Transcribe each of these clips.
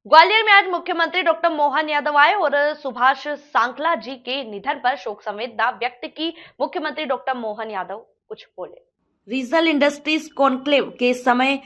ग्वालियर में आज मुख्यमंत्री डॉक्टर मोहन यादव आए और सुभाष सांखला जी के निधन पर शोक संवेदना व्यक्त की। मुख्यमंत्री डॉक्टर मोहन यादव कुछ बोले। रीजनल इंडस्ट्रीज कॉन्क्लेव के समय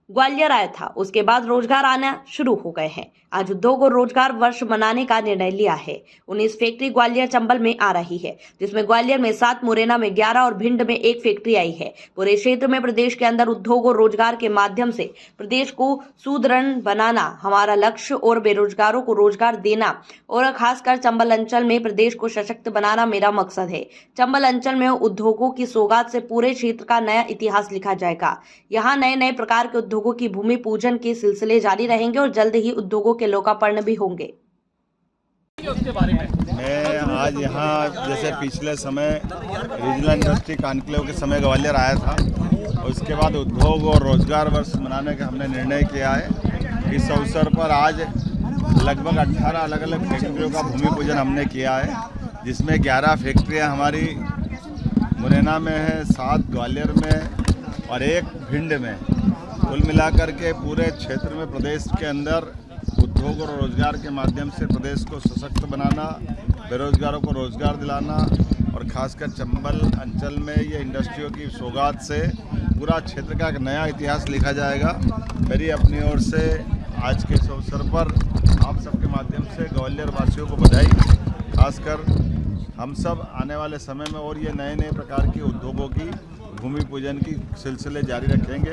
ग्वालियर आया था, उसके बाद रोजगार आना शुरू हो गए हैं। आज उद्योग और रोजगार वर्ष मनाने का निर्णय लिया है। 19 फैक्ट्री ग्वालियर चंबल में आ रही है, जिसमें ग्वालियर में 7, मुरैना में 11 और भिंड में 1 फैक्ट्री आई है। पूरे क्षेत्र में प्रदेश के अंदर उद्योग और रोजगार के माध्यम से प्रदेश को सुदृढ़ बनाना हमारा लक्ष्य और बेरोजगारों को रोजगार देना और खासकर चंबल अंचल में प्रदेश को सशक्त बनाना मेरा मकसद है। चंबल अंचल में उद्योगों की सौगात से पूरे क्षेत्र का नया इतिहास लिखा जाएगा। यहाँ नए नए प्रकार के उद्योगों की भूमि पूजन के सिलसिले जारी रहेंगे और जल्द ही उद्योगों के लोकार्पण भी होंगे। मैं आज यहाँ जैसे पिछले समय रीजनल इंडस्ट्री कॉन्क्लेव के समय ग्वालियर आया था, उसके बाद उद्योग और रोजगार वर्ष मनाने का हमने निर्णय किया है। इस अवसर पर आज लगभग 18 अलग अलग फैक्ट्रियों का भूमि पूजन हमने किया है, जिसमें 11 फैक्ट्रियाँ हमारी मुरैना में है, 7 ग्वालियर में और 1 भिंड में। कुल मिलाकर के पूरे क्षेत्र में प्रदेश के अंदर उद्योग और रोजगार के माध्यम से प्रदेश को सशक्त बनाना, बेरोजगारों को रोजगार दिलाना और खासकर चंबल अंचल में ये इंडस्ट्रियों की सौगात से पूरा क्षेत्र का एक नया इतिहास लिखा जाएगा। मेरी अपनी ओर से आज के इस अवसर पर आप सबके माध्यम से ग्वालियर वासियों को बधाई। खासकर हम सब आने वाले समय में और ये नए नए प्रकार के उद्योगों की भूमि पूजन की सिलसिले जारी रखेंगे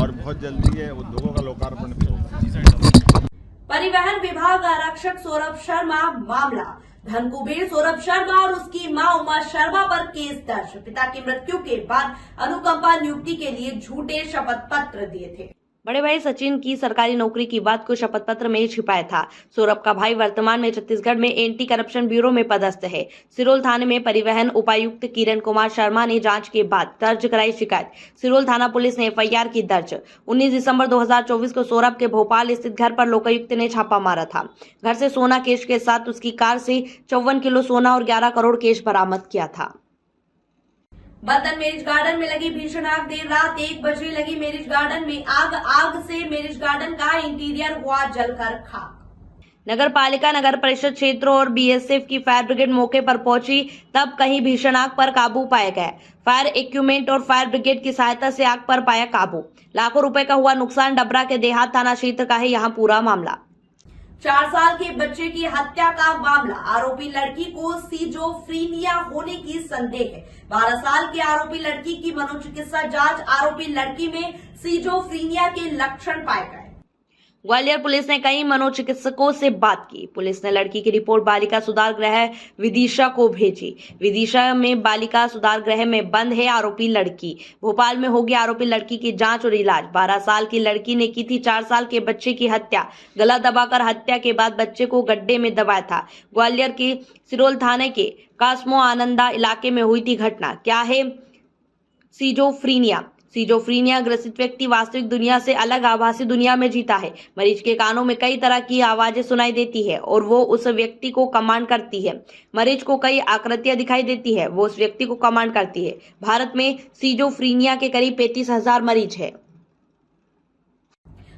और बहुत जल्दी ये उद्योगों का लोकार्पण भी होगा। परिवहन विभाग आरक्षक सौरभ शर्मा मामला। धन कुबेर सौरभ शर्मा और उसकी मां उमा शर्मा पर केस दर्ज। पिता की मृत्यु के बाद अनुकंपा नियुक्ति के लिए झूठे शपथ पत्र दिए थे। बड़े भाई सचिन की सरकारी नौकरी की बात को शपथ पत्र में छिपाया था। सौरभ का भाई वर्तमान में छत्तीसगढ़ में एंटी करप्शन ब्यूरो में पदस्थ है। सिरोल थाने में परिवहन उपायुक्त किरण कुमार शर्मा ने जांच के बाद दर्ज कराई शिकायत। सिरोल थाना पुलिस ने एफआईआर की दर्ज। 19 दिसंबर 2024 को सौरभ के भोपाल स्थित घर पर लोकायुक्त ने छापा मारा था। घर से सोना कैश के साथ उसकी कार से 54 किलो सोना और 11 करोड़ कैश बरामद किया था। बर्तन मैरिज गार्डन में लगी भीषण आग। देर रात 1 बजे लगी मैरिज गार्डन में आग से मैरिज गार्डन का इंटीरियर हुआ जलकर खाक। नगर पालिका, नगर परिषद क्षेत्र और बीएसएफ की फायर ब्रिगेड मौके पर पहुंची, तब कहीं भीषण आग पर काबू पाया गया। फायर इक्विपमेंट और फायर ब्रिगेड की सहायता से आग पर पाया काबू। लाखों रुपए का हुआ नुकसान। डबरा के देहात थाना क्षेत्र का है यहाँ पूरा मामला। 4 साल के बच्चे की हत्या का मामला। आरोपी लड़की को सीजोफ्रीनिया होने की संदेह है। 12 साल के आरोपी लड़की की मनोचिकित्सा जांच। आरोपी लड़की में सीजोफ्रीनिया के लक्षण पाए गए। ग्वालियर पुलिस ने कई मनोचिकित्सकों से बात की। पुलिस ने लड़की की रिपोर्ट बालिका सुधार गृह विदिशा को भेजी। विदिशा में बालिका सुधार गृह में बंद है आरोपी लड़की। भोपाल में होगी आरोपी लड़की की जांच और इलाज। 12 साल की लड़की ने की थी 4 साल के बच्चे की हत्या। गला दबाकर हत्या के बाद बच्चे को गड्ढे में दबाया था। ग्वालियर के सिरोल थाने के कास्मो आनंदा इलाके में हुई थी घटना। क्या है सीजोफ्रीनिया? सीजोफ्रीनिया ग्रसित व्यक्ति वास्तविक दुनिया से अलग आभासी दुनिया में जीता है। मरीज के कानों में कई तरह की आवाजें सुनाई देती है और वो उस व्यक्ति को कमांड करती है। मरीज को कई आकृतियां दिखाई देती है, वो उस व्यक्ति को कमांड करती है। भारत में सीजोफ्रीनिया के करीब 35,000 मरीज है।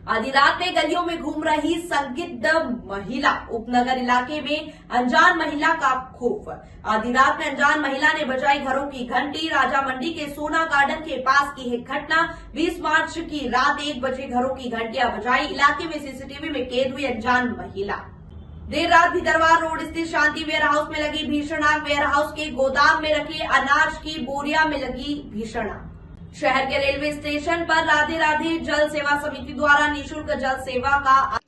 आधी रात में गलियों में घूम रही संदिग्ध महिला। उपनगर इलाके में अनजान महिला का खौफ। आधी रात में अनजान महिला ने बजाई घरों की घंटी। राजा मंडी के सोना गार्डन के पास की है घटना। 20 मार्च की रात 1 बजे घरों की घंटियां बजाई। इलाके में सीसीटीवी में कैद हुई अनजान महिला। देर रात भितरवार रोड स्थित शांति वेयर हाउस में लगी भीषण आग। वेयर हाउस के गोदाम में रखे अनाज की बोरिया में लगी भीषण आग। शहर के रेलवे स्टेशन पर राधे राधे जल सेवा समिति द्वारा निःशुल्क जल सेवा का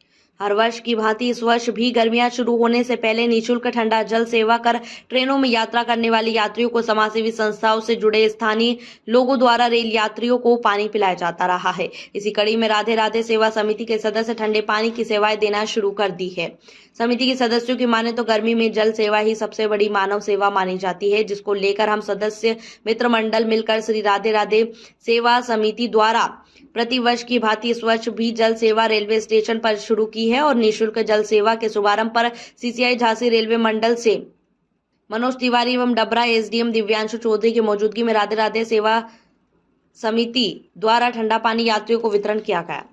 हर वर्ष की भांति इस वर्ष भी गर्मियां शुरू होने से पहले निःशुल्क ठंडा जल सेवा कर ट्रेनों में यात्रा करने वाली यात्रियों को समाजसेवी संस्थाओं से जुड़े स्थानीय लोगों द्वारा रेल यात्रियों को पानी पिलाया जाता रहा है। इसी कड़ी में राधे राधे सेवा समिति के सदस्य ठंडे पानी की सेवाएं देना शुरू कर दी है। समिति के सदस्यों की माने तो गर्मी में जल सेवा ही सबसे बड़ी मानव सेवा मानी जाती है, जिसको लेकर हम सदस्य मित्र मंडल मिलकर श्री राधे राधे सेवा समिति द्वारा प्रतिवर्ष की भांति इस वर्ष भी जल सेवा रेलवे स्टेशन पर शुरू की है और निःशुल्क जल सेवा के शुभारंभ पर सीसीआई झांसी रेलवे मंडल से मनोज तिवारी एवं डबरा एसडीएम दिव्यांशु चौधरी की मौजूदगी में राधे राधे सेवा समिति द्वारा ठंडा पानी यात्रियों को वितरण किया गया।